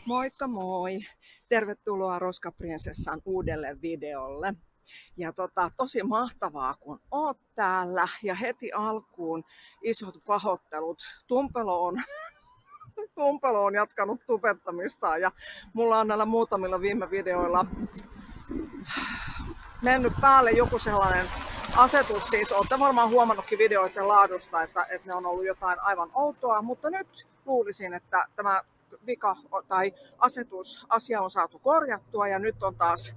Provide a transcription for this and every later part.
Moikka moi! Tervetuloa Roskaprinsessan uudelle videolle. Ja tosi mahtavaa kun oot täällä ja heti alkuun isot pahoittelut. Tumpelo on jatkanut tubettamista ja mulla on näillä muutamilla viime videoilla mennyt päälle joku sellainen asetus. Siis olette varmaan huomannutkin videoiden laadusta, että ne on ollut jotain aivan outoa, mutta nyt luulisin, että tämä vika tai asia on saatu korjattua ja nyt on taas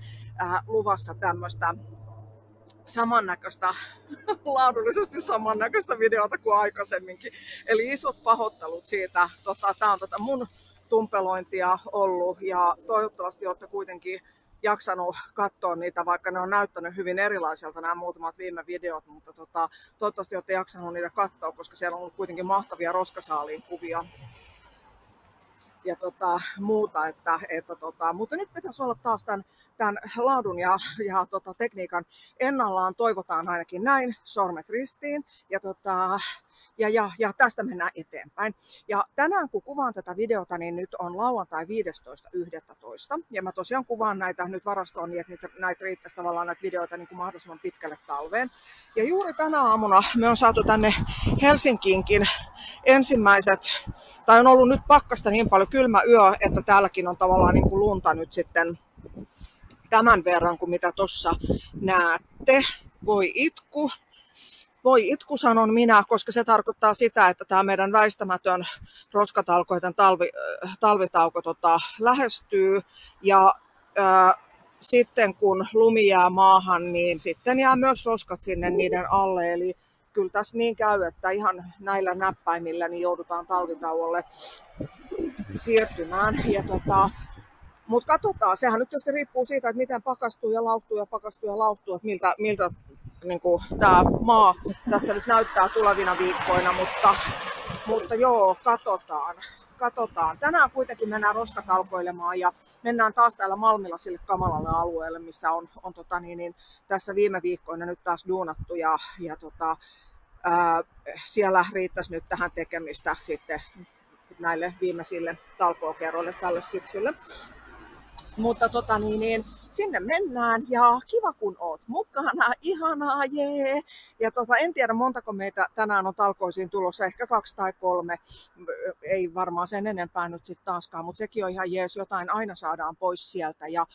luvassa tämmöistä samannäköistä, laadullisesti samannäköistä videota kuin aikaisemminkin. Eli isot pahoittelut siitä. Tää on mun tumpelointia ollut ja toivottavasti olette kuitenkin jaksanut katsoa niitä, vaikka ne on näyttänyt hyvin erilaiselta nämä muutamat viime videot, mutta toivottavasti olette jaksanut niitä katsoa, koska siellä on ollut kuitenkin mahtavia roskasaaliin kuvia ja muuta, mutta nyt pitäisi olla taas tämän laadun ja tekniikan ennallaan, toivotaan ainakin näin, sormet ristiin ja tästä mennään eteenpäin. Ja tänään kun kuvaan tätä videota, niin nyt on lauantai 15.11. Ja mä tosiaan kuvaan näitä nyt varastoon niin, että näitä riittäisi tavallaan näitä videoita niin kuin mahdollisimman pitkälle talveen. Ja juuri tänä aamuna me on saatu tänne Helsinkiinkin ensimmäiset, tai on ollut nyt pakkasta niin paljon kylmä yö, että täälläkin on tavallaan niin kuin lunta nyt sitten tämän verran kuin mitä tuossa näette. Voi itku, sanon minä, koska se tarkoittaa sitä, että tämä meidän väistämätön roskatalkoiden talvitauko lähestyy. Ja sitten kun lumi jää maahan, niin sitten jää myös roskat sinne niiden alle. Eli kyllä tässä niin käy, että ihan näillä näppäimillä niin joudutaan talvitauolle siirtymään. Mutta katsotaan, sehän nyt tietysti riippuu siitä, että miten pakastuu ja lauhtuu, että miltä niin kuin tämä maa tässä nyt näyttää tulevina viikkoina, mutta joo, katsotaan. Tänään kuitenkin mennään roskatalkoilemaan ja mennään taas täällä Malmilla sille kamalalle alueelle, missä on tässä viime viikkoina nyt taas duunattu ja siellä riittäisi nyt tähän tekemistä sitten näille viimeisille talkookerroille tälle syksylle. Mutta sinne mennään ja kiva kun oot mukana, ihanaa jee! Ja en tiedä montako meitä tänään on talkoisiin tulossa, ehkä 2 tai 3, ei varmaan sen enempää nyt sitten taaskaan, mutta sekin on ihan jees, jotain aina saadaan pois sieltä ja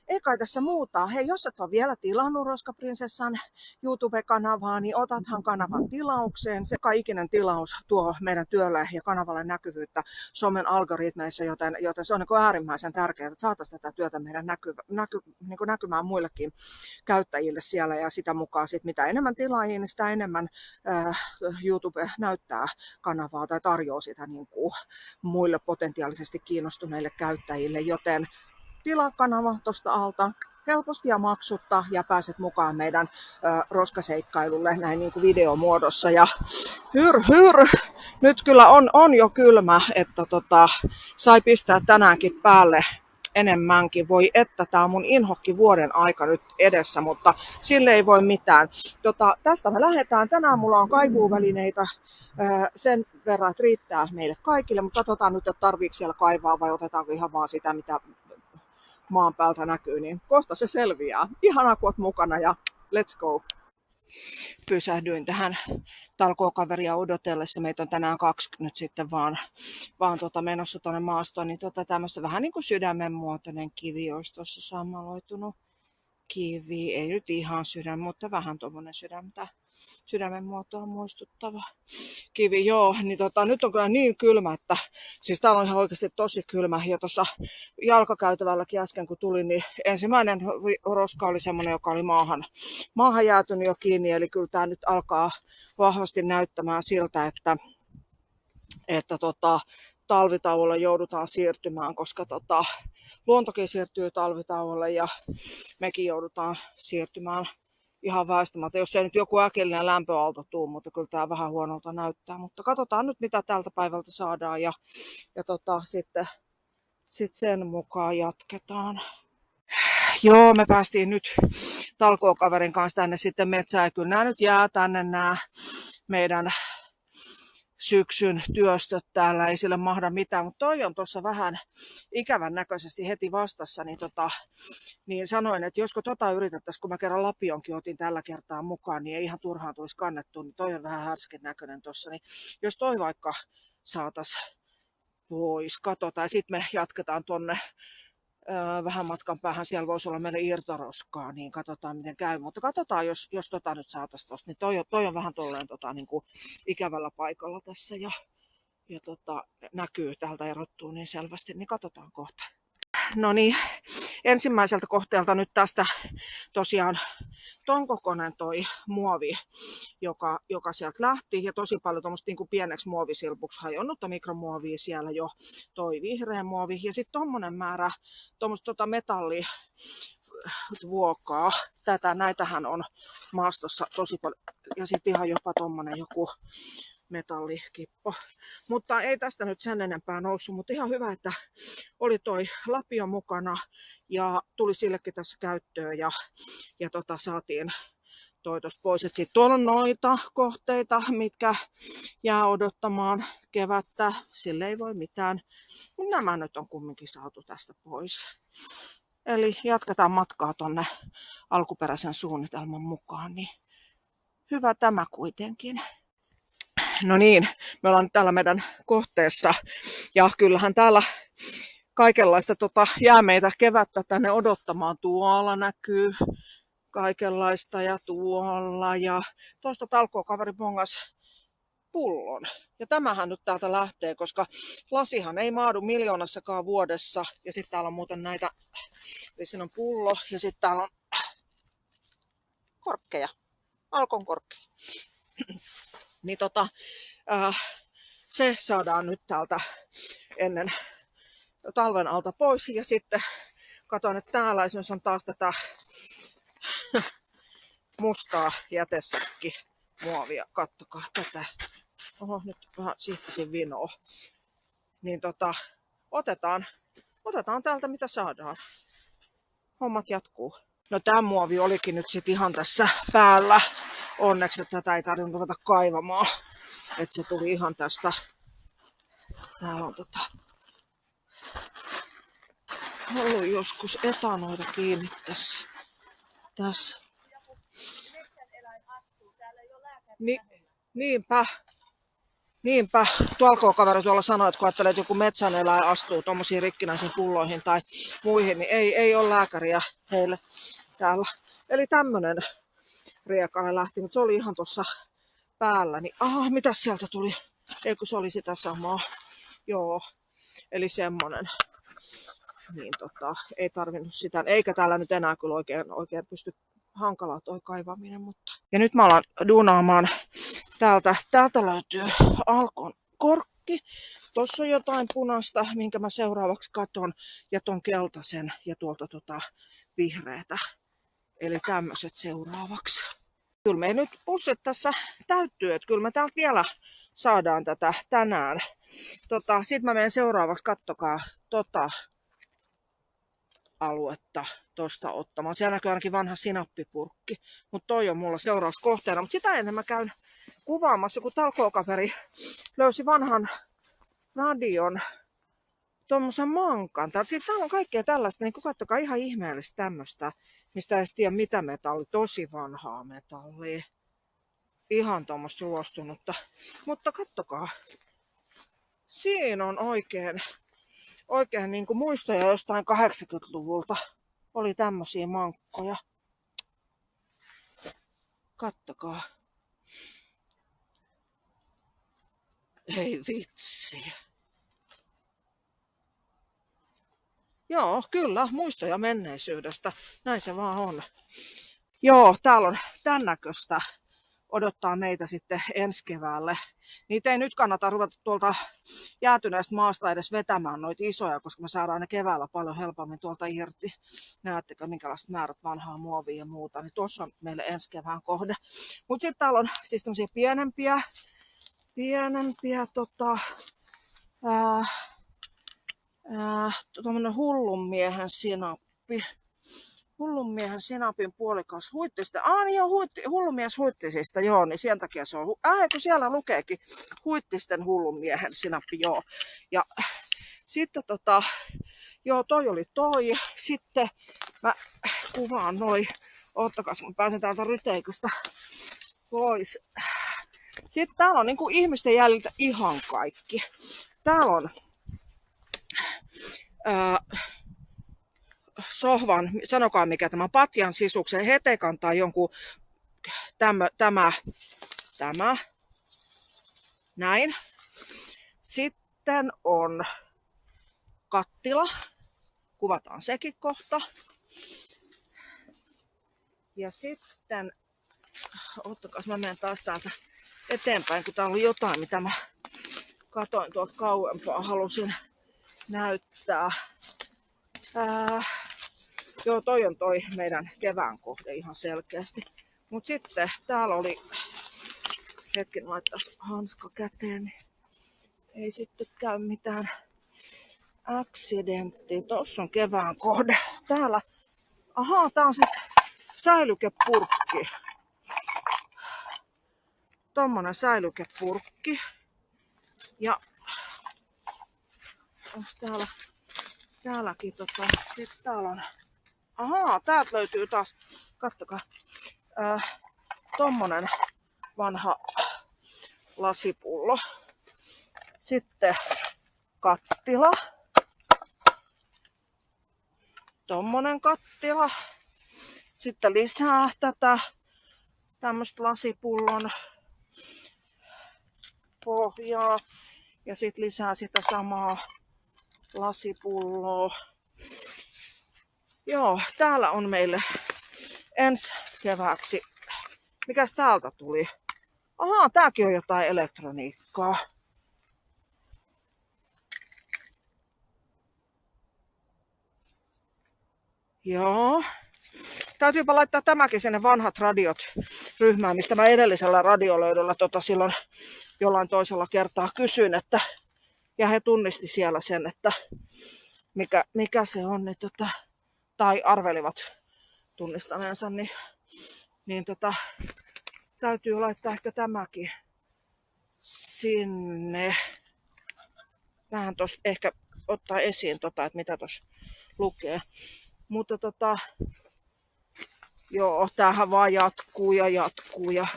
ei kai tässä muuta. Hei, jos et ole vielä tilannut Roskaprinsessan YouTube-kanavaa, niin otathan kanavan tilaukseen. Se ikinen tilaus tuo meidän työlle ja kanavalle näkyvyyttä somen algoritmeissa, joten se on niin äärimmäisen tärkeää, että saataisiin tätä työtä meidän näkymään muillekin käyttäjille siellä. Ja sitä mukaan, mitä enemmän tilaajia, niin sitä enemmän YouTube näyttää kanavaa tai tarjoaa sitä niin kuin muille potentiaalisesti kiinnostuneille käyttäjille, joten tilaa kanava tuosta alta helposti ja maksutta ja pääset mukaan meidän roskaseikkailulle näin niin kuin videomuodossa. Ja hyr! Nyt kyllä on jo kylmä, että sai pistää tänäänkin päälle enemmänkin. Voi että tää on mun inhokki vuoden aika nyt edessä, mutta sille ei voi mitään. Tästä me lähdetään. Tänään mulla on kaivuuvälineitä sen verran, että riittää meille kaikille, mutta katsotaan nyt, että tarviiko siellä kaivaa vai otetaanko ihan vaan sitä, mitä maan päältä näkyy, niin kohta se selviää. Ihanaa, kun oot mukana ja let's go! Pysähdyin tähän talkookaveria odotellessa. Meitä on tänään 2 nyt sitten vaan menossa tuonne maastoon. Niin tämmöistä vähän niin kuin sydämen muotoinen kivi olisi tuossa sammaloitunut kivi. Ei nyt ihan sydän, mutta vähän tuommoinen sydämen muotoa muistuttava kivi, joo, niin nyt on kyllä niin kylmä, että siis täällä on ihan oikeasti tosi kylmä. Ja tuossa jalkakäytävälläkin äsken kun tulin, niin ensimmäinen roska oli semmoinen, joka oli maahan jäätynyt jo kiinni, eli kyllä tämä nyt alkaa vahvasti näyttämään siltä, että talvitauolle joudutaan siirtymään, koska luontokin siirtyy talvitauolle ja mekin joudutaan siirtymään ihan väistämättä, jos ei nyt joku äkillinen lämpöaalto tuu, mutta kyllä tämä vähän huonolta näyttää. Mutta katsotaan nyt, mitä tältä päivältä saadaan ja sitten sen mukaan jatketaan. Joo, me päästiin nyt talkookaverin kanssa tänne sitten metsään. Kyllä nämä nyt jää tänne nämä meidän syksyn työstöt täällä, ei sille mahda mitään, mutta toi on tuossa vähän ikävän näköisesti heti vastassa, niin sanoin, että josko yritettäisiin, kun mä kerran Lapionkin otin tällä kertaa mukaan, niin ei ihan turhaan tulisi kannettua, niin toi on vähän härsken näköinen tuossa, niin jos toi vaikka saataisiin pois, katsotaan, ja sitten me jatketaan tonne vähän matkan päähän, siellä voisi olla meille irtoroskaa, niin katsotaan miten käy, mutta katsotaan, jos nyt saataisiin tuosta, niin toi on vähän tolleen niin kuin ikävällä paikalla tässä, ja näkyy täältä erottuu niin selvästi, niin katsotaan kohta. No niin, ensimmäiseltä kohteelta nyt tästä tosiaan ton kokoinen toi muovi, joka sieltä lähti, ja tosi paljon tuommoista niin kuin pieneksi muovisilpuksi hajonnutta mikromuovia siellä jo, toi vihreä muovi, ja sitten tommonen määrä tuommoista metallivuokaa, näitähän on maastossa tosi paljon, ja sitten ihan jopa tommonen joku metallikippo. Mutta ei tästä nyt sen enempää noussut, mutta ihan hyvä, että oli toi lapio mukana ja tuli sillekin tässä käyttöön ja saatiin toi tosta pois. Sitten tuolla on noita kohteita, mitkä jää odottamaan kevättä. Sille ei voi mitään. Mutta nämä nyt on kumminkin saatu tästä pois. Eli jatketaan matkaa tonne alkuperäisen suunnitelman mukaan. Niin hyvä tämä kuitenkin. No niin, me ollaan täällä meidän kohteessa ja kyllähän täällä kaikenlaista jää meitä kevättä tänne odottamaan. Tuolla näkyy kaikenlaista ja tuolla ja tuosta talkookaveri bongas pullon. Ja tämähän nyt täältä lähtee, koska lasihan ei maadu miljoonassakaan vuodessa. Ja sitten täällä on muuten näitä, eli siinä on pullo ja sitten täällä on korkkeja, Alkon korkkeja. Niin se saadaan nyt täältä ennen talven alta pois. Ja sitten katson, että täällä esimerkiksi on taas tätä mustaa jätesäkkimuovia. Kattokaa tätä. Oho, nyt vähän sihtasin vinoa. Niin otetaan täältä mitä saadaan. Hommat jatkuu. No tämä muovi olikin nyt sitten ihan tässä päällä. Onneksi, että tätä ei tarvinnut ruveta kaivamaan. Että se tuli ihan tästä. Täällä on ollut joskus etanoita kiinni tässä. Niinpä. Talkookaveri tuolla sanoi, että kun ajattelee, että joku metsäneläin astuu tuommoisiin rikkinäisiin pulloihin tai muihin, niin ei ole lääkäriä heille täällä. Eli tämmönen riekalle lähti, mutta se oli ihan tuossa päällä. Niin, mitäs sieltä tuli? Eikö se oli sitä samaa? Joo, eli semmonen. Niin ei tarvinnut sitä. Eikä täällä nyt enää kyllä oikein pysty hankalaa toi kaivaminen. Mutta. Ja nyt mä alan duunaamaan. Täältä löytyy Alkon korkki. Tuossa on jotain punaista, minkä mä seuraavaksi katon. Ja ton keltaisen ja tuolta vihreätä. Eli tämmöiset seuraavaksi. Kyllä me nyt pussit tässä täyttyy, että kyllä me täältä vielä saadaan tätä tänään. Sitten mä menen seuraavaksi, kattokaa aluetta tosta ottamaan. Siellä näkyy ainakin vanha sinappipurkki, mutta toi on mulla seurauskohteena. Mutta sitä ennen mä käyn kuvaamassa, kun talkookaveri löysi vanhan radion, tommosen mankan. Siis täällä on kaikkea tällaista, niin kattokaa ihan ihmeellistä tämmöistä, mistä ei tiedä mitä metalli, tosi vanhaa metallia. Ihan tommoista ruostunutta. Mutta kattokaa, siinä on oikein niin kuin muistoja jostain 80-luvulta. Oli tämmöisiä mankkoja. Kattokaa. Ei vitsi. Joo, kyllä, muistoja menneisyydestä. Näin se vaan on. Joo, täällä on tämän näköistä. Odottaa meitä sitten ensi keväälle. Niitä ei nyt kannata ruveta tuolta jäätyneestä maasta edes vetämään noita isoja, koska me saadaan ne keväällä paljon helpommin tuolta irti. Näettekö minkälaiset määrät vanhaa muovia ja muuta, niin tuossa on meille ensi kevään kohde. Mutta sitten täällä on siis tämmöisiä pienempiä tuommoinen hullun miehen sinappi. Hullunmiehen sinapin puolikas huittista. Niin joo, hullumies huittisista, joo, niin sen takia se on. Kun siellä lukeekin huittisten hullunmiehen sinappi, joo. Ja sitten joo, toi oli toi. Sitten mä kuvaan noi. Oottakas, mä pääsen täältä ryteikystä pois. Sitten täällä on niinku ihmisten jäljiltä ihan kaikki. Täällä on sohvan, sanokaa mikä tämä patjan sisuksen hetekan tai jonkun tämä näin. Sitten on kattila, kuvataan sekin kohta. Ja sitten, ottakas mä menen taas täältä eteenpäin, kun täällä oli jotain, mitä mä katoin tuolta kauempaa, halusin näyttää. Joo, toi on toi meidän kevään kohde ihan selkeästi. Mut sitten täällä oli, hetken laittais hanska käteen, niin ei sitten käy mitään accidenttia. Tossa on kevään kohde. Täällä, tää on siis säilykepurkki. Tommonen säilykepurkki. Ja onks täälläkin sit täällä on. Täältä löytyy taas, kattokaa, tommonen vanha lasipullo. Sitten kattila. Tommonen kattila. Sitten lisää tätä tämmöstä lasipullon pohjaa. Ja sitten lisää sitä samaa lasipulloa. Joo, täällä on meille ensi kevääksi. Mikäs täältä tuli? Tääkin on jotain elektroniikkaa. Joo. Täytyypä laittaa tämäkin sinne vanhat radiot ryhmään, mistä mä edellisellä radiolöydöllä silloin jollain toisella kertaa kysyin, että ja he tunnisti siellä sen, että mikä se on, niin tai arvelivat tunnistaneensa, niin täytyy laittaa ehkä tämäkin sinne. Vähän tosta ehkä ottaa esiin että mitä tossa lukee. Mutta joo, tämähän vaan jatkuu ja jatkuu ja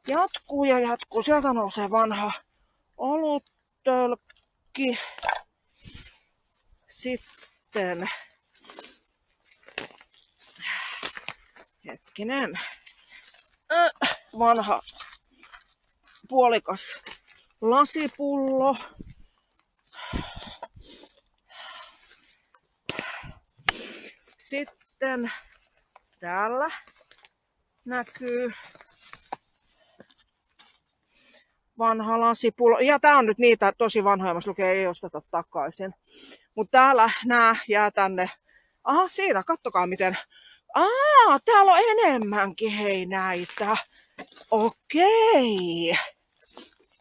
jatkuu ja jatkuu. Sieltä nousee vanha oluttölkki. Sitten hetkinen. Vanha puolikas lasipullo. Sitten täällä näkyy vanha lasipullo. Ja tää on nyt niitä tosi vanhoja, mä lukee ei osteta takaisin. Mutta täällä nää jää tänne. Siinä, kattokaa miten. Täällä on enemmänkin hei näitä.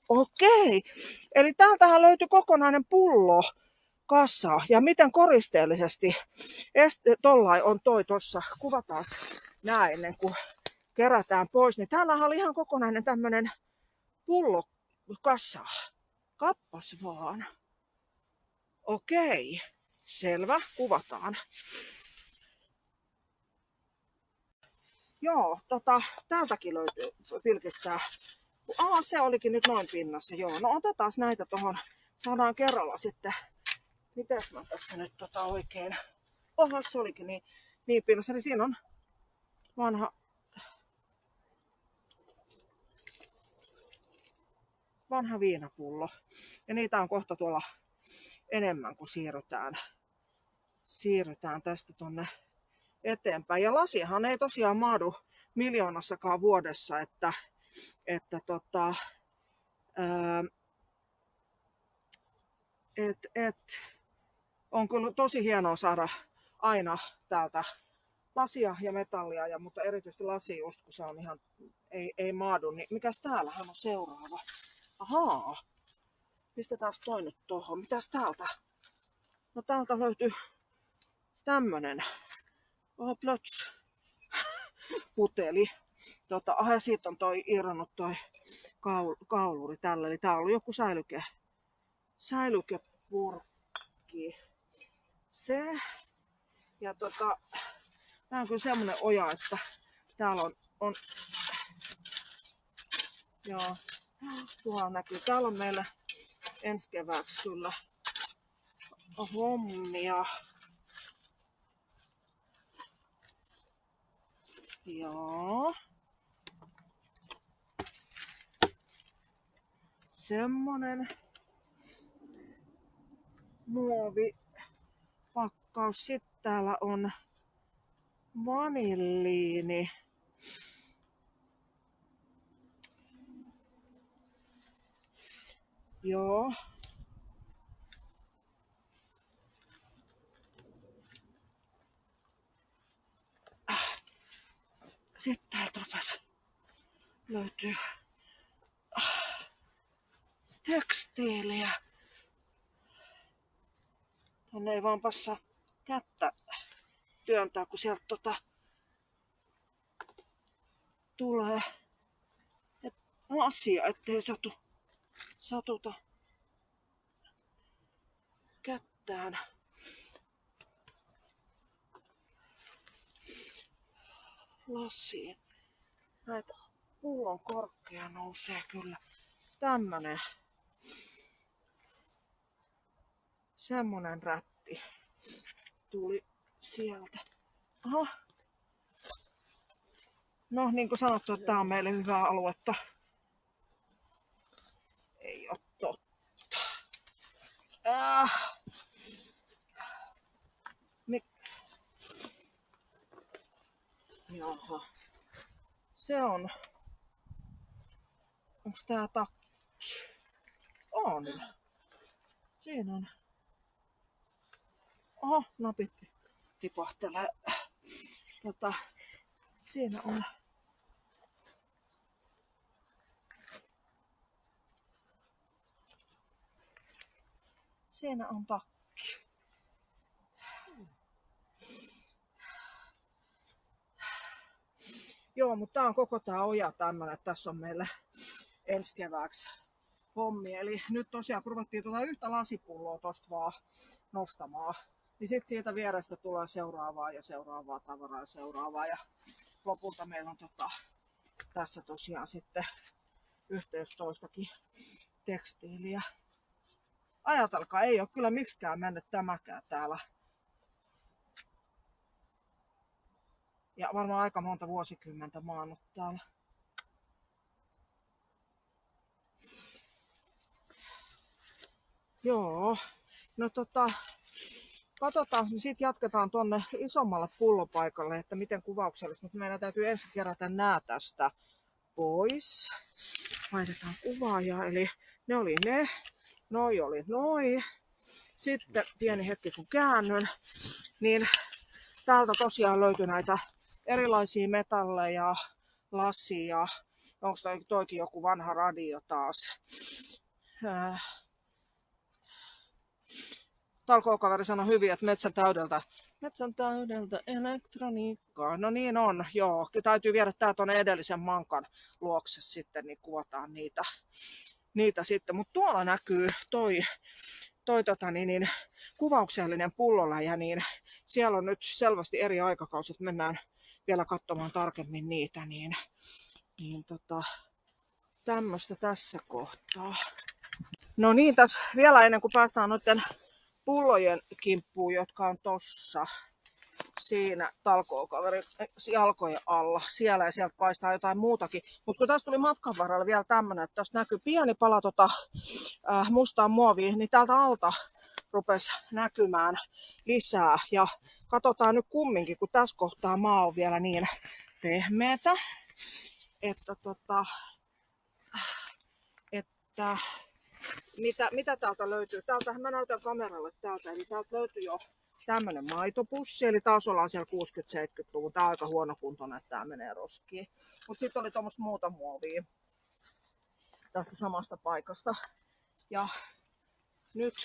Okei. Eli täältähän löytyy kokonainen pullo kassa. Ja miten koristeellisesti tollain on toi tossa. Kuvataan nää ennen kuin kerätään pois. Niin täällähän oli ihan kokonainen tämmönen pullo kassa. Kappas vaan. Okei. Selvä. Kuvataan. Joo, täältäkin löytyy pilkistää. Se olikin nyt noin pinnassa. Joo, no otetaan näitä tohon. Saadaan kerralla sitten. Mites mä tässä nyt oikein? Se olikin niin pinnassa. Eli siinä on vanha viinapullo. Ja niitä on kohta tuolla enemmän, kun siirrytään tästä tonne eteenpäin. Ja lasihan ei tosiaan maadu miljoonassakaan vuodessa, että on kyllä tosi hienoa saada aina täältä lasia ja metallia, mutta erityisesti lasi just, kun se on ihan, ei maadu, niin mikäs täällähän on seuraava? Pistetään toi nyt tohon. Mitäs täältä? No täältä löytyy tämmönen Plöts. Puteli. Ja siitä on toi irronnut toi kauluri tällä. Eli tää on ollut joku säilykepurkki. Se. Ja tää on kyllä semmonen oja, että täällä on joo, tuolla näkyy. Täällä on meillä ensi kevääksi kyllä hommia. Joo. Semmonen muovipakkaus. Sitten täällä on vanilliini. Joo. Sitten täältä löytyy tekstiiliä. Tänne ei vaan passaa kättä työntää, kun sieltä tulee lasia, ettei satuta kättään. Lasiin. Näitä pullon korkkeja nousee kyllä. Tämmönen. Semmonen rätti tuli sieltä. Aha. No niin kuin sanottu, että tää on meille hyvää aluetta. Ei oo totta. Jaha. Se on. Onks tää takki? On. Siinä on. Oho, napit tipahtelee. Siinä on. Siinä on takki. Joo, mutta tää on koko tää oja tämmönen, että tässä on meillä ensi kevääksi hommi. Eli nyt tosiaan kun ruvettiin yhtä lasipulloa tosta vaan nostamaan, niin sit siitä vierestä tulee seuraavaa ja seuraavaa tavaraa ja seuraavaa. Ja lopulta meillä on tässä tosiaan sitten 11 tekstiiliä. Ajatelkaa, ei ole kyllä miksikään mennyt tämäkään täällä. Ja varmaan aika monta vuosikymmentä maannut täällä. Joo, no katsotaan, niin sitten jatketaan tonne isommalle pullopaikalle, että miten kuvauksellista, mutta meidän täytyy ensin kerätä nää tästä pois. Vaihdetaan kuvaajaa, eli ne oli ne, noi oli noi. Sitten pieni hetki kun käännyn, niin täältä tosiaan löytyy näitä erilaisia metalleja, lasia. Onko toikin joku vanha radio taas? Talkookaveri sanoi hyvin, että metsän täydeltä elektroniikkaa. No niin on, joo. Täytyy viedä tää tuonne edellisen mankan luokse sitten, niin kuvataan niitä sitten. Mutta tuolla näkyy toi kuvauksellinen pulloläjä, niin siellä on nyt selvästi eri aikakauset. Mennään vielä katsomaan tarkemmin niitä, niin tämmöistä tässä kohtaa. No niin, tässä vielä ennen kuin päästään noiden pullojen kimppuun, jotka on tossa siinä talkookaverin jalkojen alla. Siellä ja sieltä paistaa jotain muutakin. Mutta kun tässä tuli matkan varrella vielä tämmönen, että tässä näkyy pieni pala mustaa muovia, niin täältä alta rupesi näkymään lisää. Ja katsotaan nyt kumminkin, kun tässä kohtaa maa on vielä niin pehmeätä, että mitä täältä löytyy? Täältähän mä näytän kameralle täältä, eli täältä löytyy jo tämmönen maitopussi, eli taas ollaan siellä 60-70-luvun. Tää on aika huonokuntoinen, että tää menee roskiin. Mut sitten oli tuommoista muuta muovia tästä samasta paikasta. Ja nyt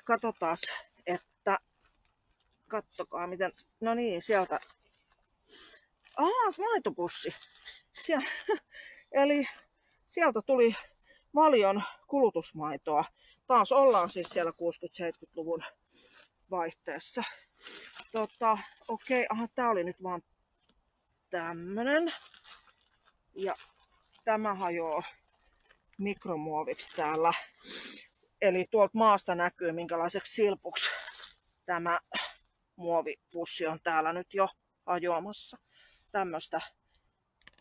katsotaan, että Kattokaa miten, no niin, sieltä. Maitopussi. Eli sieltä tuli Valion kulutusmaitoa. Taas ollaan siis siellä 60-70-luvun vaihteessa. Okei, tää oli nyt vaan tämmönen. Ja tämä hajoaa mikromuoviksi täällä. Eli tuolta maasta näkyy minkälaiseksi silpuksi tämä muovipussi on täällä nyt jo hajoamassa. Tämmöstä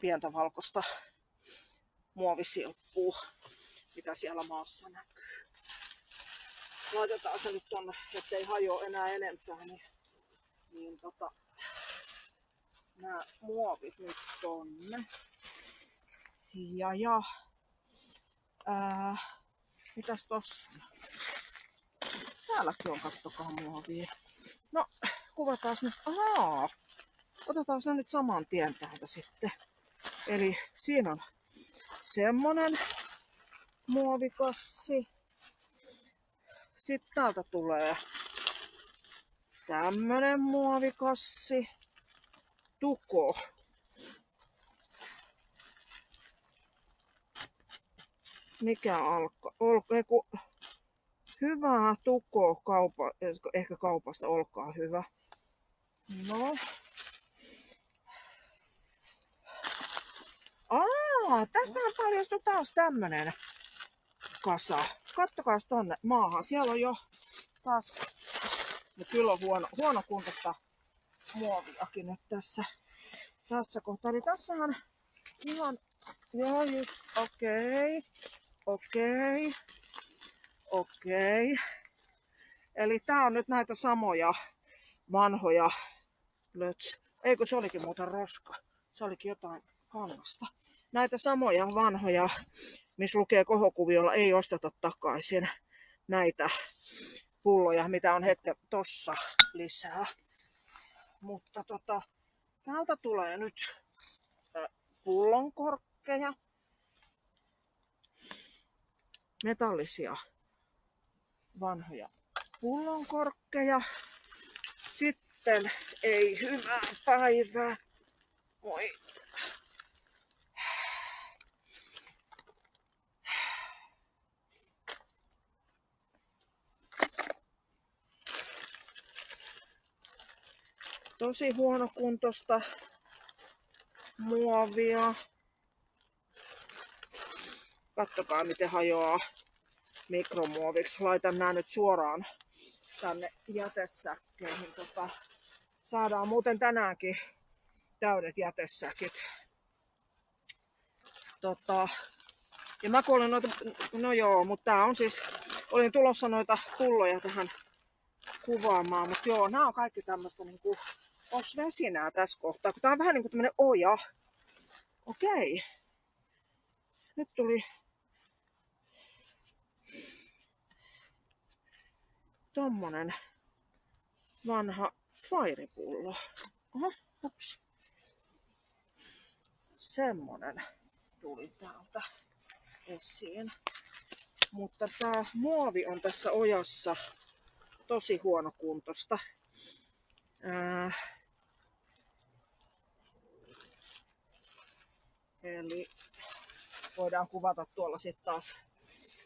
pientä valkoista muovisilppua, mitä siellä maassa näkyy. Laitetaan se nyt tonne, ettei hajoa enää enempää, niin nämä muovit nyt tonne. Mitäs tossa? Täälläkin on, kattokaa, muovia. No, kuvataan nyt. Otetaan se nyt saman tien täältä sitten. Eli siinä on semmonen muovikassi. Sitten täältä tulee tämmönen muovikassi. Tuko. Mikä hyvää tukoa ehkä kaupasta, olkaa hyvä. No. Tästä on paljastui taas tämmönen kasa. Kattokaa tonne maahan. Siellä on jo taas, no kyllä on huonokuntoista muoviakin nyt tässä kohtaa. Eli tässähän ihan, joo just, okei. Eli tää on nyt näitä samoja vanhoja eikö se olikin muuten roska? Se olikin jotain kangasta. Näitä samoja vanhoja, missä lukee kohokuviolla ei osteta takaisin. Näitä pulloja, mitä on hetken tossa lisää. Mutta täältä tulee nyt pullonkorkkeja. Metallisia vanhoja pullonkorkkeja. Sitten ei hyvää päivää. Moi. Tosi huonokuntoista muovia. Kattokaa miten hajoaa mikromuoviksi. Laitan nää nyt suoraan tänne jätesäkkeihin. Saadaan muuten tänäänkin täydet jätesäkit. Ja mä kuulin noita, no joo, mutta tää on siis, olin tulossa noita pulloja tähän kuvaamaan, mutta joo, nämä on kaikki tämmöistä niinku, onks vesinää tässä kohtaa, kun tää on vähän niinku tämmönen oja. Okei. Nyt tuli tommonen vanha fairipullo. Ups. Semmonen tuli täältä esiin. Mutta tää muovi on tässä ojassa tosi huonokuntoista. Eli voidaan kuvata tuolla sitten taas,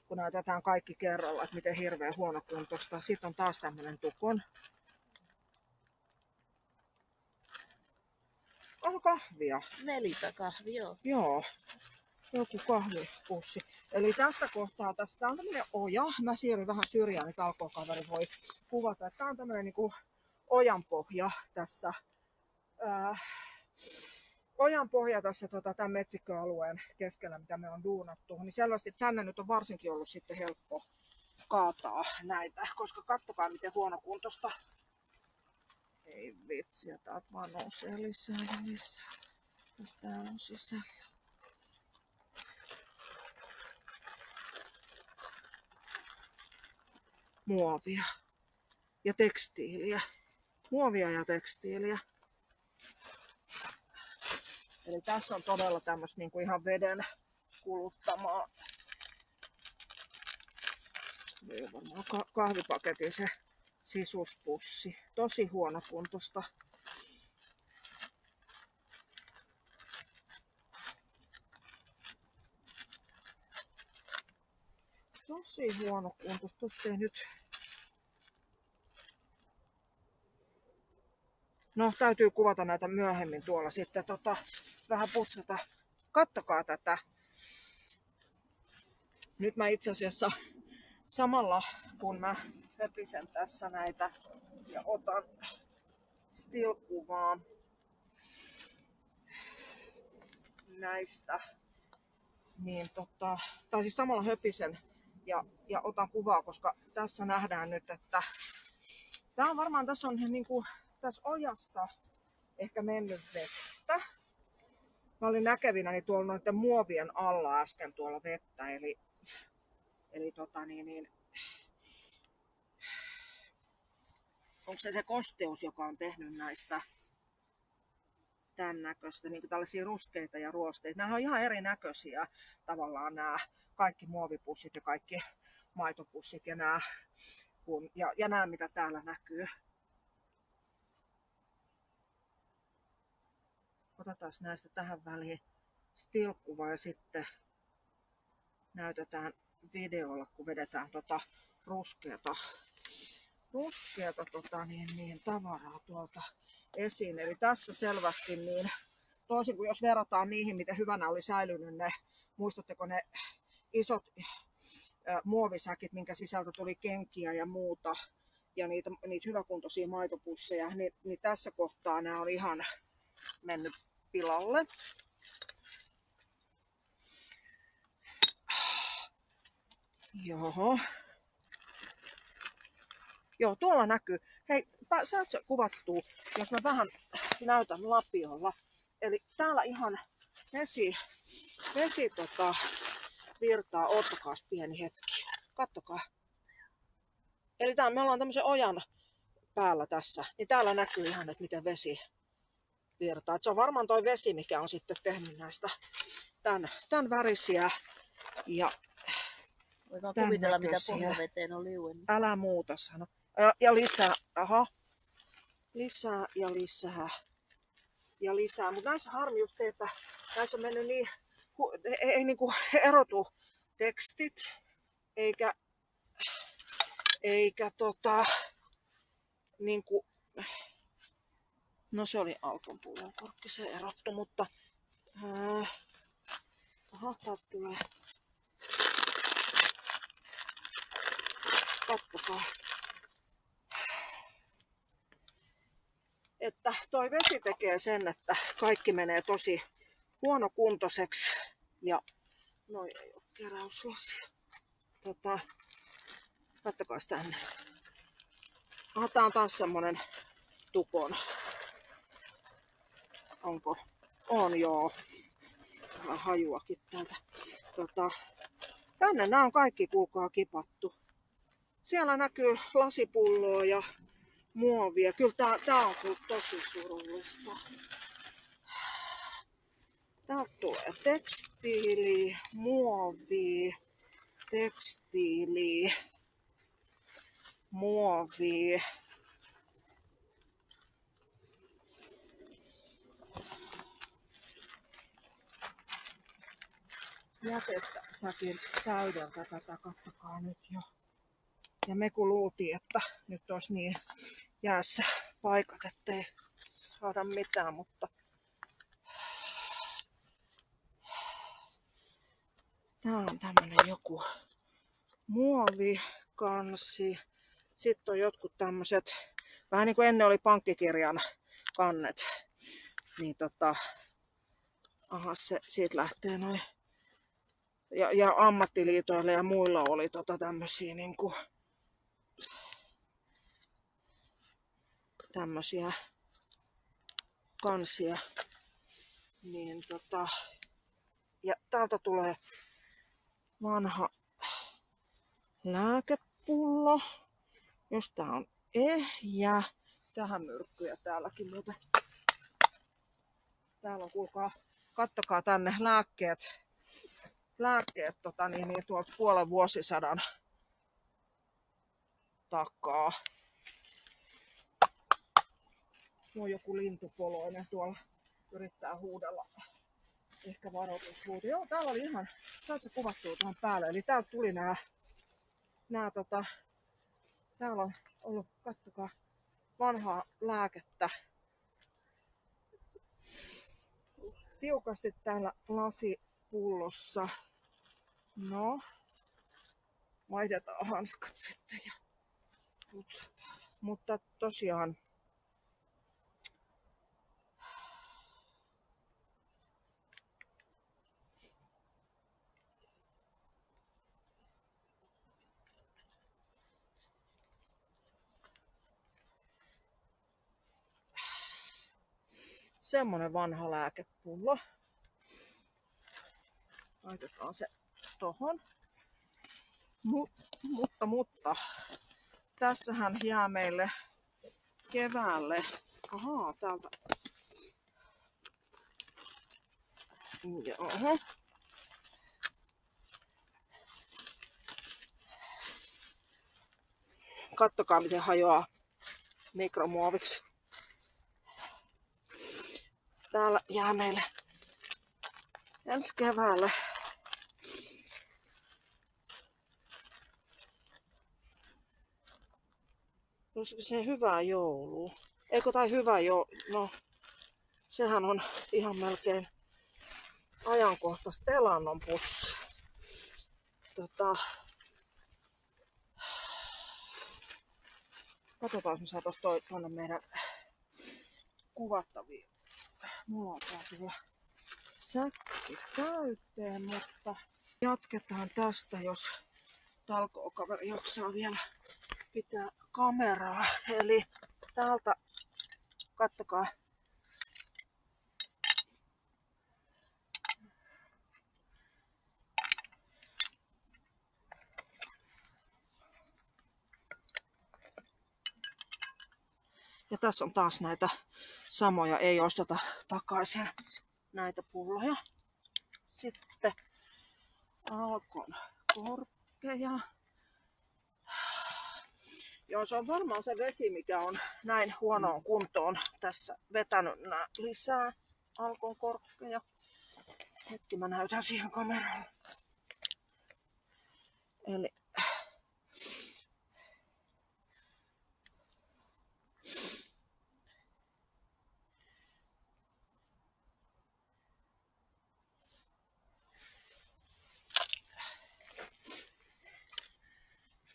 kun näytetään kaikki kerralla, että miten hirveän huonokuntoista. Sitten on taas tämmönen tukon. Onko kahvia? Melipä-kahvi, joo. Joo, joku kahvipussi. Eli tässä kohtaa, tää on tämmönen oja. Mä siirryn vähän syrjään, niin talkookaveri voi kuvata. Tää on tämmönen niinku ojanpohja tässä. Ojanpohja tässä tämän metsikköalueen keskellä, mitä me on duunattu. Niin selvästi tänne nyt on varsinkin ollut sitten helppo kaataa näitä, koska kattokaa miten huonokuntoista. Ei vitsi, ja täältä vaan nousee lisää ja lisää. Tässä täällä on sisällä. Muovia ja tekstiiliä. Muovia ja tekstiiliä. Eli tässä on todella tämmöistä niinku ihan veden kuluttamaa. Varmaan kahvipaketin se sisuspussi. Tosi huonokuntoista. Tosi huonokuntoista. Tuosta ei nyt... No, täytyy kuvata näitä myöhemmin tuolla sitten vähän putsata. Kattokaa tätä. Nyt mä itse asiassa samalla kun mä höpisen tässä näitä ja otan still-kuvaa näistä, niin tai siis samalla höpisen ja otan kuvaa, koska tässä nähdään nyt, että tää on varmaan, tässä on niinku tässä ojassa ehkä mennyt vettä. Mä olin näkevinäni tuolla noiden muovien alla äsken tuolla vettä, eli onko se kosteus, joka on tehnyt näistä tämän näköistä, niin kuin tällaisia ruskeita ja ruosteita. Nämä on ihan erinäköisiä tavallaan nämä kaikki muovipussit ja kaikki maitopussit ja nämä mitä täällä näkyy. Otetaan näistä tähän väliin still-kuva ja sitten näytetään videolla, kun vedetään ruskeata tavaraa tuolta esiin. Eli tässä selvästi, niin toisin kuin jos verrataan niihin, miten hyvänä oli säilynyt ne, muistatteko ne isot muovisäkit, minkä sisältä tuli kenkiä ja muuta, ja niitä hyväkuntoisia maitopusseja, niin tässä kohtaa nämä on ihan mennyt pilalle. Joo, tuolla näkyy. Hei, saat sä kuvattua, jos mä vähän näytän lapiolla. Eli täällä ihan vesi virtaa. Ottakaa pieni hetki. Kattokaa. Eli me ollaan tämmöisen ojan päällä tässä. Niin täällä näkyy ihan, että miten vesi virtaa. Et se on varmaan toi vesi, mikä on sitten tehnyt näistä tämän värisiä ja voidaan kuvitella, mitä pohjaveteen on liuennut. Älä muuta sano. Ja lisää. Aha. Lisää ja lisää. Ja lisää. Mutta näissä harmi just se, että näissä on mennyt niin, ei niinku erotu tekstit, eikä niinku, no se oli Alkon pullonkorkki, se erottu, mutta täältä tulee. Katsokaa. Että toi vesi tekee sen, että kaikki menee tosi huonokuntoiseksi. Ja noi ei ole keräyslasia. Katsokaa tänne. Tää on taas semmonen tukon. Onko? On joo. Vähän hajuakin täältä. Tänne nämä on kaikki kuulkaa kipattu. Siellä näkyy lasipulloa ja muovia. Kyllä tää on kyllä tosi surullista. Täältä tulee tekstiili, muovi, tekstiili, muovi. Jätesäkin täydeltä tätä, katsokaa nyt jo. Ja me kun luultiin, että nyt olisi niin jäässä paikat, ettei saada mitään, mutta tää on tämmönen joku muovikansi. Sitten on jotkut tämmöiset, vähän niin kuin ennen oli pankkikirjan kannet. Niin aha, siitä lähtee noin. Ja ammattiliitoille ja muilla oli tämmösiä niinku tämmösiä kansia. Niin ja täältä tulee vanha lääkepullo. Jos tää on ehjä. Tähän myrkkyjä täälläkin muuten. Täällä on, kuulkaa, kattokaa tänne lääkkeet tuolta puolen vuosisadan takaa. Tuo on joku lintupoloinen tuolla yrittää huudella. Ehkä varoitushuuto. Joo, täällä oli ihan, saatko kuvattua tuohon päälle. Eli täältä tuli täällä on ollut, kattokaa, vanhaa lääkettä. Tiukasti täällä lasipullossa. No, vaihdetaan hanskat sitten ja putsataan. Mutta tosiaan semmonen vanha lääkepullo. Laitetaan se tohon. Mutta tässähän jää meille keväälle. Ahaa, täältä. Joo. Kattokaa miten hajoaa mikromuoviksi. Täällä jää meille ensi keväälle olisiko se hyvää joulua? Eikö tai hyvää no sehän on ihan melkein ajankohtaista elannon pussi. Katsotaan, jos me saataisiin tuonne meidän kuvattaviin. Mulla on taas vielä säkki täyteen, mutta jatketaan tästä, jos talkookaveri jaksaa vielä pitää kameraa. Eli täältä, kattokaa. Ja tässä on taas näitä samoja, ei osteta takaisin näitä pulloja. Sitten Alkon korkkeja. Joo, se on varmaan se vesi, mikä on näin huonoon kuntoon tässä vetänyt lisää Alkon korkkeja. Hetki, mä näytän siihen kameraan. Eli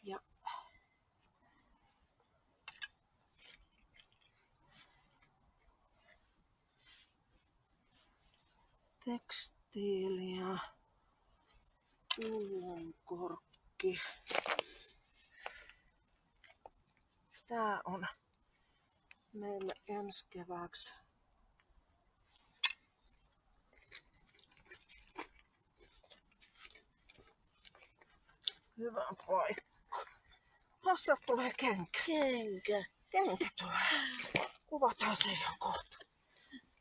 ja tekstiiliä, pullonkorkki. Tää on meille ensi kevääksi. Hyvä paikka. Sieltä tulee kenkä. Kenkä tulee. Kuvataan se ihan kohta.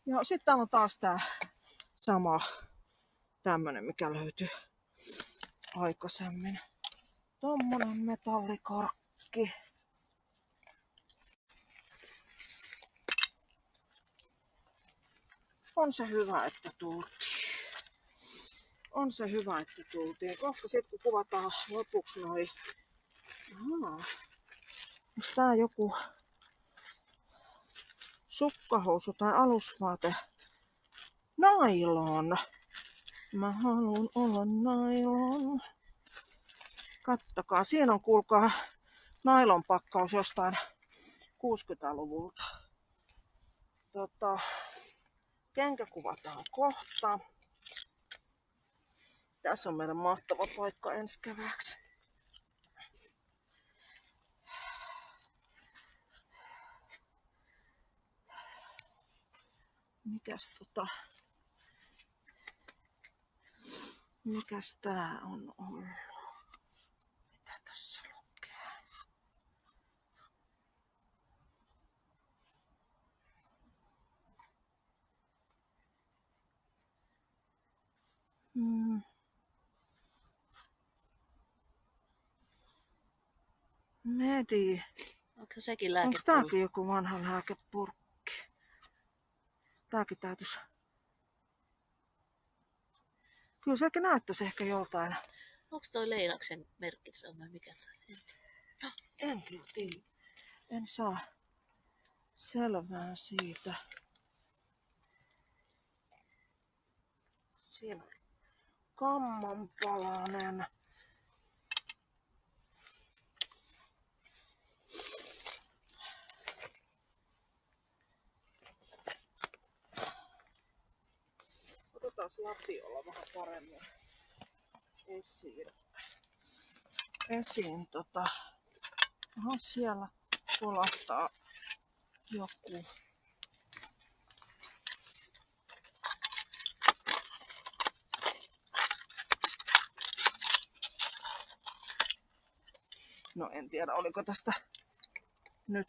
Ja sitten täällä on taas tää sama tämmönen, mikä löytyi aikaisemmin. Tommonen metallikorkki. On se hyvä, että tultiin. On se hyvä, että tultiin. Koska sitten kun kuvataan lopuksi noi... Onko tää joku sukkahousu tai alusvaate? Nailon. Mä haluun olla nailon. Kattokaa, siinä on kuulkaa nailon pakkaus jostain 60-luvulta. Kenkä kuvataan kohta. Tässä on meidän mahtava paikka ensi kevääksi. Mikäs tää on ollut? Mitä tässä lukee? Medi. Onko sekin lääkepullo? Onko tääkin joku vanha lääkepurkki? Tääkin täytyisi. Kyllä sekin näyttäisi ehkä joltain. Onko toi Leinaksen merkki vai mikä toi? En tiedä. En saa selvää siitä. Siinä on kammanpalanen. Otetaan lapiolla vähän paremmin esiin Aha, siellä kolahtaa joku. No en tiedä, oliko tästä nyt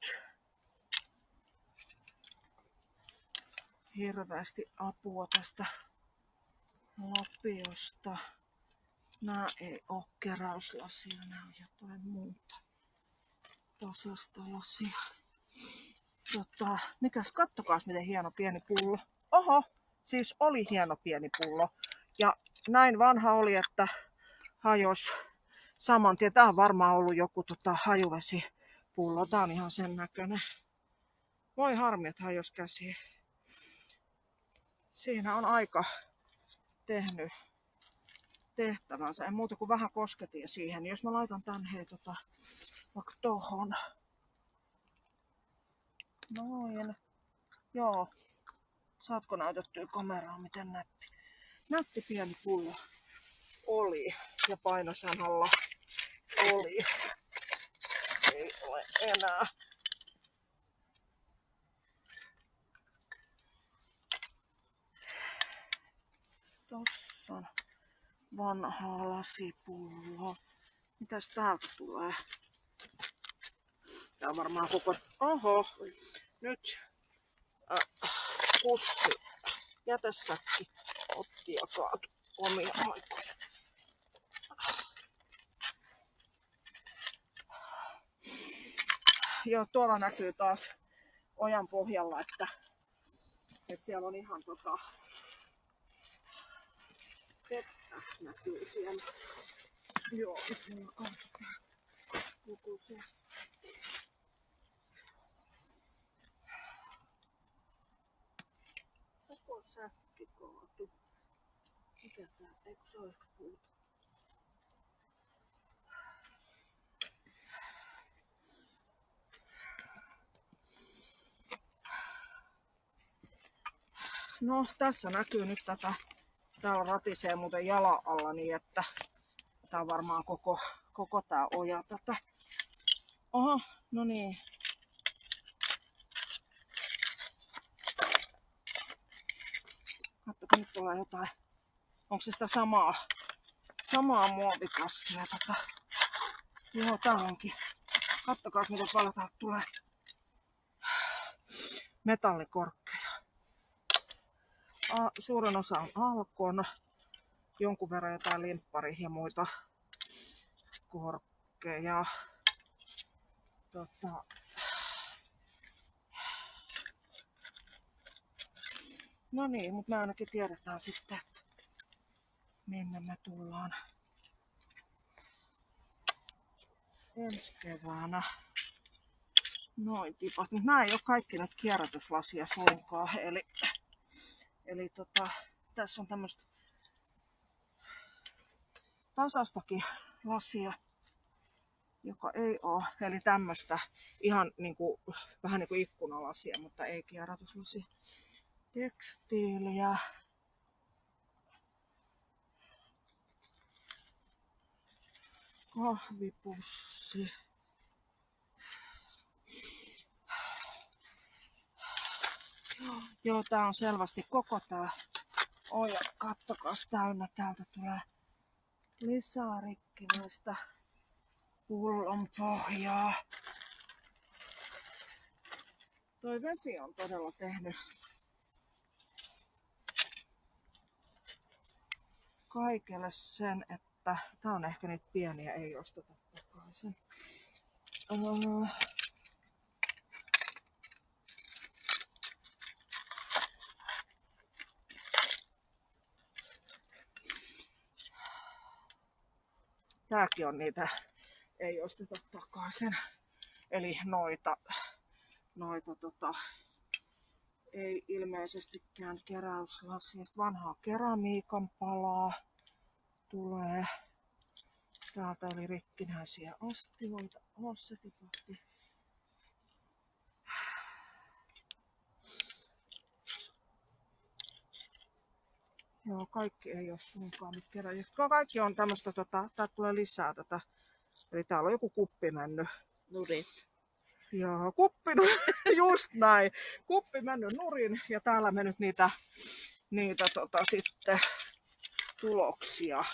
hirveästi apua tästä lapiosta. Nää ei oo keräyslasia, nää on jotain muuta. Tasasta lasia. Mikäs, kattokaas miten hieno pieni pullo. Oho, siis oli hieno pieni pullo. Ja näin vanha oli, että hajos saman tien. Tää on varmaan ollut joku hajuvesipullo. Tää on ihan sen näköinen. Voi harmi, että hajos käsi. Siinä on aika tehnyt tehtävänsä. En muuta kuin vähän kosketin siihen. Jos mä laitan tän vaikka tohon. Noin. Joo. Saatko näytettyä kameraan, miten nätti? Nätti pieni pullo oli. Ja painosanalla oli. Ei ole enää. Tossa on vanhaa lasipulloa. Mitäs täältä tulee? Tää on varmaan koko... Oho! Nyt pussi, jätesäkki otti ja kaatu omia aikoja. Joo, tuolla näkyy taas ojan pohjalla, että siellä on ihan vettä näkyy siellä. Joo, nyt mulla katsotaan joku se. Koko säkki kaatu. Mikä tää? Eikö se ole puuta? No, tässä näkyy nyt tätä. Täällä ratisee muuten jalan alla niin, että tää on varmaan koko tää oja tätä. Oho, no niin. Katsokaa, nyt tulee jotain. Onko se sitä samaa muovikassia Joo, tää onkin. Katsokaa, miten paljon täältä tulee metallikorkkeja. Suurin osa on Alkon, jonkun verran jotain limppari ja muita korkkeja. No niin, mutta me ainakin tiedetään sitten, että minne me tullaan ensi keväänä. Noin tipat. Mutta nämä ei ole kaikki nyt kierrätyslasia suinkaan. Eli tässä on tämmöistä tasastakin lasia, joka ei ole. Eli tämmöistä ihan niinku, vähän niin kuin ikkunalasia, mutta ei kierrätyslasia. Tekstiiliä. Kahvipussi. Joo, tää on selvästi koko tää oja. Kattokas täynnä. Täältä tulee lisää rikkinäistä pullon pohjaa. Toi vesi on todella tehnyt kaikelle sen, että tää on ehkä niitä pieniä, ei osteta takaisin. Tääkin on niitä, ei osteta takaisin. Eli noita ei ilmeisestikään keräyslasia. Vanhaa keramiikan palaa tulee. Täältä oli rikkinäisiä astioita. Se tipahti. Joo, kaikki ei ole suinkaan nyt keräjä. Kaikki on tämmöistä, täältä tulee lisää tätä. Eli täällä on joku kuppimänny. Nurit. Joo, just näin. Kuppimänny nurin ja täällä me nyt niitä sitten tuloksia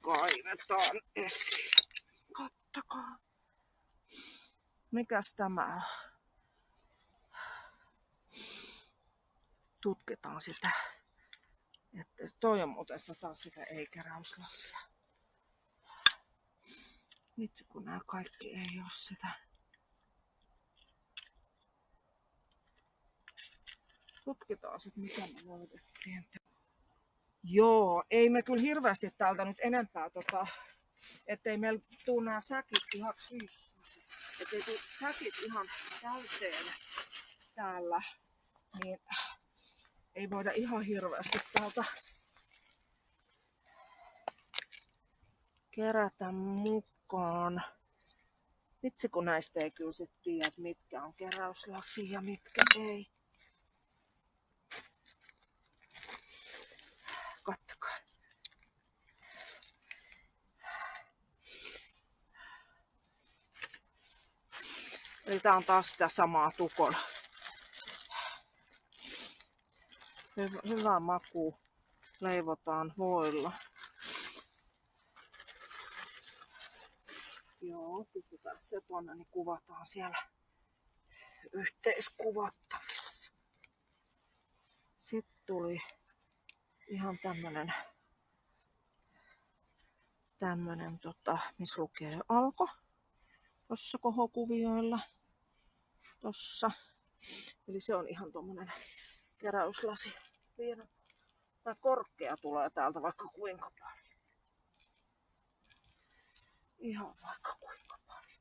kaivetaan esiin. Kattokaa. Mikäs tämä on? Tutkitaan sitä. Että toi on muuten taas sitä ei-keräyslasia. Vitsi kun nämä kaikki ei oo sitä. Tutkitaan sit mikä me löydettiin. Joo, ei me kyllä hirveästi täältä nyt enempää ettei meillä tuu nää säkit ihan ettei tuu säkit ihan täyteen täällä, niin ei voida ihan hirveästi täältä kerätä mukaan. Vitsi kun näistä ei kyllä sit tiedä, mitkä on keräyslasia ja mitkä ei. Katsokaa. Eli tää on taas sitä samaa tukon. Hyvä maku. Leivotaan voilla. Joo, pistetään se tuonne, niin kuvataan siellä yhteiskuvattavissa. Sitten tuli ihan tämmönen missä lukee Alko. Tossa kohokuvioilla. Tossa. Eli se on ihan tommonen keräyslasi. Tää korkea tulee täältä vaikka kuinka paljon. Ihan vaikka kuinka paljon.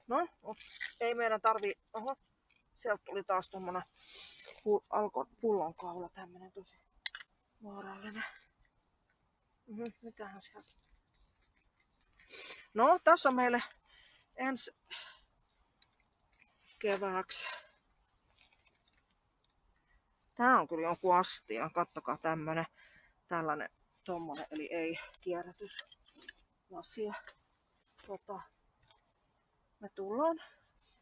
No, ei meidän tarvii. Oho, sieltä tuli taas tommonen Alkon pullonkaula, tämmönen tosi vaarallinen. Mitähän sieltä? No, tässä on meille ensi kevääksi. Tää on kyllä jonkun astia. Kattokaa tällainen tommonen, eli ei kierrätyslasia. Me tullaan.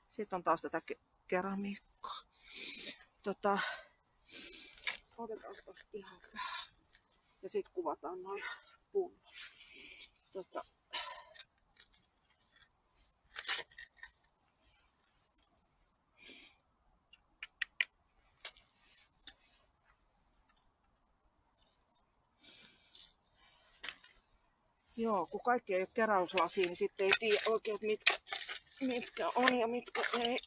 Sitten on taas tätä keramiikkaa. Otetaan tosta ihan vähän. Ja sitten kuvataan noin pullot. Joo, kun kaikki ei ole keräyslasia, niin sitten ei tiedä oikein, mitkä on ja mitkä ei.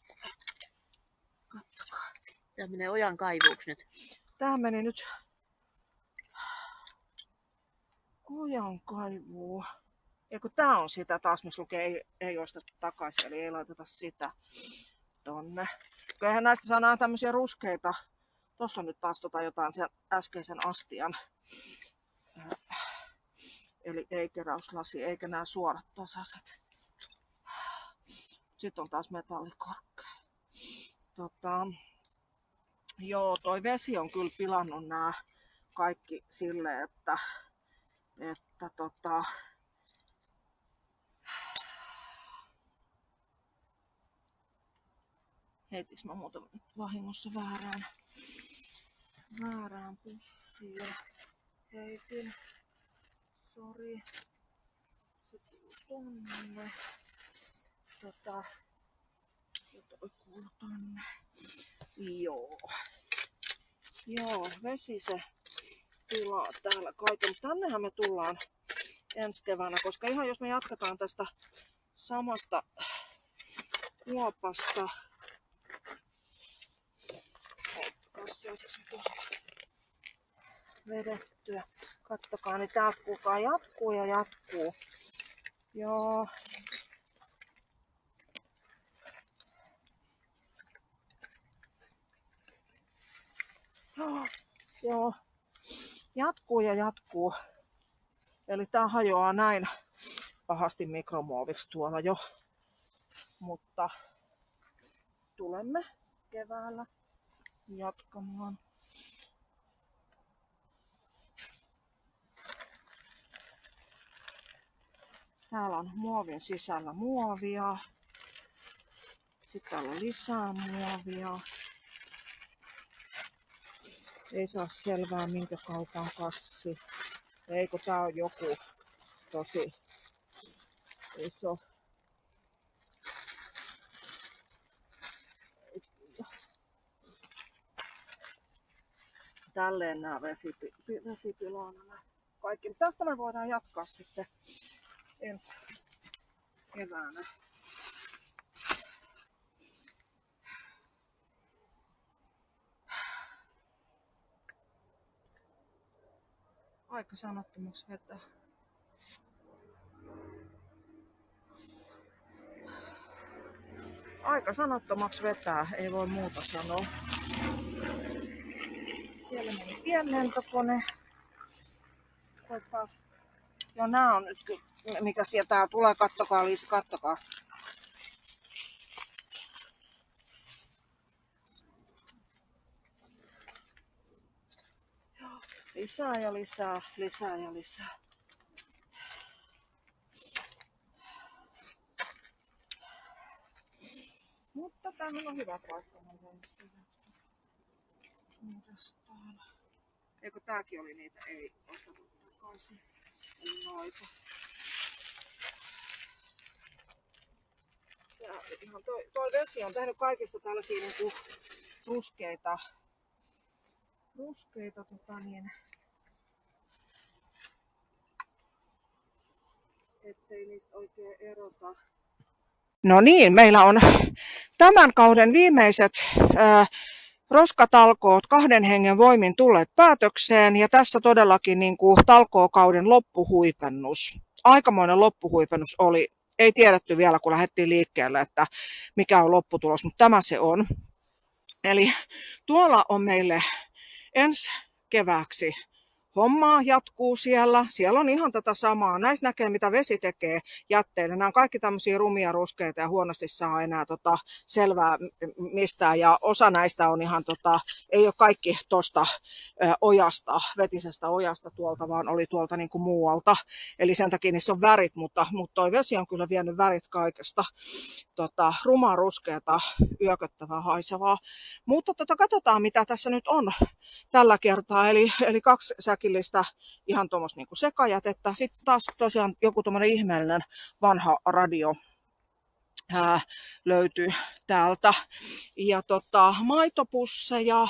Kattokaa. Tää menee ojan kaivuuksi nyt. Tää meni nyt ojan kaivuun. Ja kun tää on sitä taas, missä lukee ei ostettu takaisin, eli ei laiteta sitä tonne. Eihän näistä saa tämmöisiä ruskeita. Tossa on nyt taas jotain sen äskeisen astian. Eli ei keräyslasi, eikä nämä suorat tasaset. Sitten on taas metallikorkea. Joo, toi vesi on kyllä pilannut nämä kaikki silleen, että heitis mä muuten vahingossa väärään pussiin. Heitin. Sori. Se tuli tonne. Toi kuuluu tonne. Joo, vesi se pilaa täällä kaiken. Tännehän me tullaan ensi keväänä, koska ihan jos me jatketaan tästä samasta kuopasta. vedettyä. Kattokaa, niin täältä kukaan jatkuu ja jatkuu. Joo. Joo. Jatkuu ja jatkuu. Eli tää hajoaa näin pahasti mikromuoviksi tuolla jo. Mutta tulemme keväällä jatkamaan. Täällä on muovin sisällä muovia. Sitten täällä on lisää muovia. Ei saa selvää minkä kaupan kassi. Eikö tää on joku tosi iso. Tälleen nämä vesipilaana kaikki. Tästä me voidaan jatkaa sitten ensi keväänä. Aika sanattomaksi vetää. Aika sanattomaksi vetää, ei voi muuta sanoa. Siellä meni pienlentokone. Joo, nää on nyt mikä sieltä tulee, kattokaa Liisa, kattokaa. Lisää ja lisää, lisää ja lisää. Mutta tämähän on hyvä paikka. Uudestaan. Eikö tääkin oli niitä? Ei ostettu takaisin. Eli noita. Ja ihan toi vesi on tehnyt kaikista tällaisia niinku ruskeita ettei niistä oikein erota. No niin, meillä on tämän kauden viimeiset roskatalkoot 2 hengen voimin tulleet päätökseen ja tässä todellakin niin kuin talkookauden loppuhuipennus. Aikamoinen loppuhuipennus oli. Ei tiedetty vielä, kun lähdettiin liikkeelle, että mikä on lopputulos, mutta tämä se on. Eli tuolla on meille ensi kevääksi hommaa jatkuu siellä. Siellä on ihan tätä samaa. Näissä näkee, mitä vesi tekee jätteille. Nämä on kaikki tämmöisiä rumia ruskeita ja huonosti saa enää selvää mistään. Ja osa näistä on ihan, ei ole kaikki tuosta ojasta, vetisestä ojasta tuolta, vaan oli tuolta niin kuin muualta. Eli sen takia niissä on värit, mutta toi vesi on kyllä vienyt värit kaikesta. Rumaa ruskeata, yököttävää, haisevaa. Mutta katsotaan, mitä tässä nyt on tällä kertaa. Eli 2 säkillistä ihan tuommoista niin kuin sekajätettä. Sitten taas tosiaan joku tuommoinen ihmeellinen vanha radio löytyy täältä. Ja maitopusseja,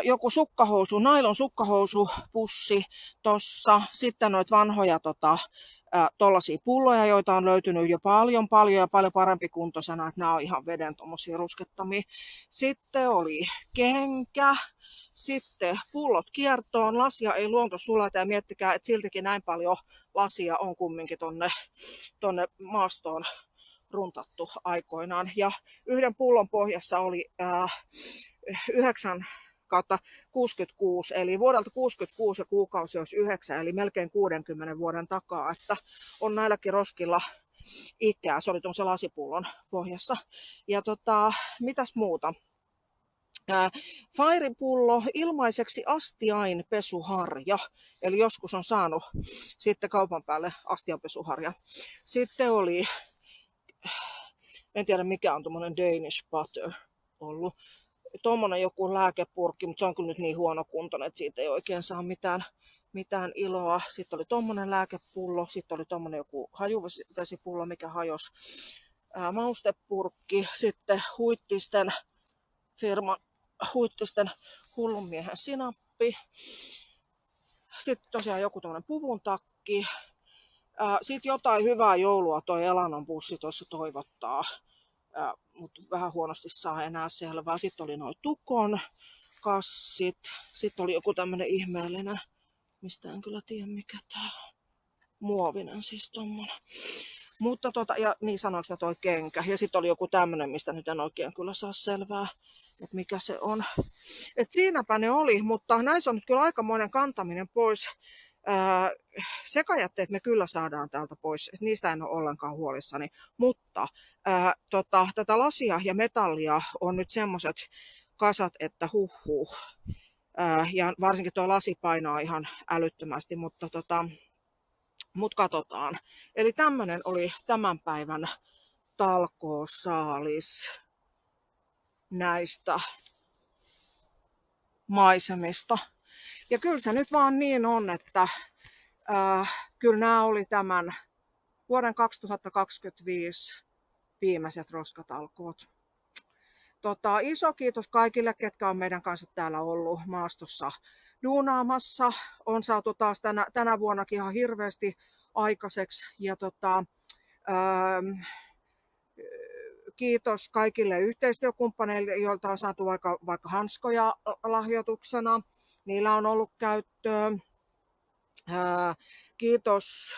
joku sukkahousu, nailon sukkahousupussi tossa. Sitten noita vanhoja tollaisia pulloja, joita on löytynyt jo paljon ja paljon parempi kuntoisena, että nämä on ihan veden tommosia ruskettamia. Sitten oli kenkä. Sitten pullot kiertoon, lasia ei luonto sulata ja miettikää, että siltikin näin paljon lasia on kumminkin tonne maastoon runtattu aikoinaan. Ja yhden pullon pohjassa oli 9/66, eli vuodelta 66 ja kuukausi olisi 9, eli melkein 60 vuoden takaa, että on näilläkin roskilla ikää. Se oli tuon lasipullon pohjassa. Ja mitäs muuta? Fairipullo, ilmaiseksi astiain pesuharja, eli joskus on saanut sitten kaupan päälle astianpesuharja. Sitten oli, en tiedä mikä on tuommoinen Danish butter ollut, tuommoinen joku lääkepurkki, mutta se on kyllä nyt niin huonokuntoinen, että siitä ei oikein saa mitään iloa. Sitten oli tuommoinen lääkepullo, sitten oli tuommoinen joku hajuvesipullo, mikä hajosi, maustepurkki, sitten Huittisten hullun miehen sinappi. Sitten tosiaan joku tämmöinen puvun takki. Sitten jotain hyvää joulua toi Elanon bussi tuossa toivottaa, mutta vähän huonosti saa enää selvää. Sitten oli noin Tukon kassit. Sitten oli joku tämmönen ihmeellinen, mistä en kyllä tiedä mikä tää on. Muovinen siis tommonen. Mutta ja niin sanoinko mä toi kenkä. Ja sitten oli joku tämmönen, mistä nyt en oikein kyllä saa selvää, että mikä se on. Et siinäpä ne oli, mutta näissä on nyt kyllä aikamoinen kantaminen pois. Sekajätteet me kyllä saadaan täältä pois, niistä en ole ollenkaan huolissani, mutta tätä lasia ja metallia on nyt semmoiset kasat, että huhhuh. Ja varsinkin tuo lasi painaa ihan älyttömästi, mutta katsotaan. Eli tämmönen oli tämän päivän talkoosaalis näistä maisemista. Ja kyllä se nyt vaan niin on, että kyllä nämä oli tämän vuoden 2025 viimeiset roskatalkoot. Iso kiitos kaikille, ketkä on meidän kanssa täällä ollut maastossa duunaamassa. On saatu taas tänä vuonnakin ihan hirveästi aikaiseksi. Ja kiitos kaikille yhteistyökumppaneille, joilta on saatu vaikka hanskoja lahjoituksena. Niillä on ollut käyttöön. Kiitos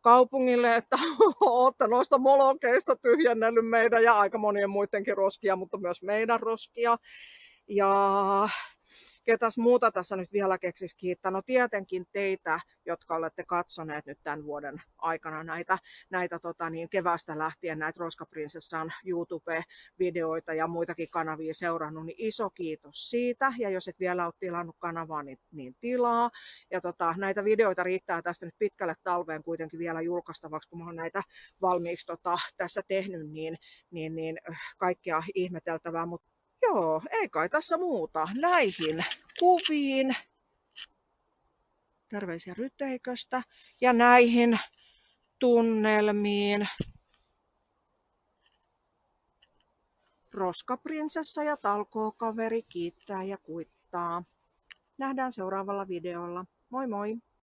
kaupungille, että olette noista molokeista tyhjennellyt meidän ja aika monien muidenkin roskia, mutta myös meidän roskia. Ja ketäs muuta tässä nyt vielä keksisi kiittää? No tietenkin teitä, jotka olette katsoneet nyt tämän vuoden aikana näitä keväästä lähtien näitä Roskaprinsessan YouTube-videoita ja muitakin kanavia seurannut, niin iso kiitos siitä. Ja jos et vielä ole tilannut kanavaa, niin tilaa. Ja näitä videoita riittää tästä nyt pitkälle talveen kuitenkin vielä julkaistavaksi, kun mä oon näitä valmiiksi tässä tehnyt, niin kaikkea ihmeteltävää. Joo, ei kai tässä muuta. Näihin kuviin, terveisiä Ryteiköstä, ja näihin tunnelmiin Roskaprinsessa ja talkookaveri kiittää ja kuittaa. Nähdään seuraavalla videolla. Moi moi!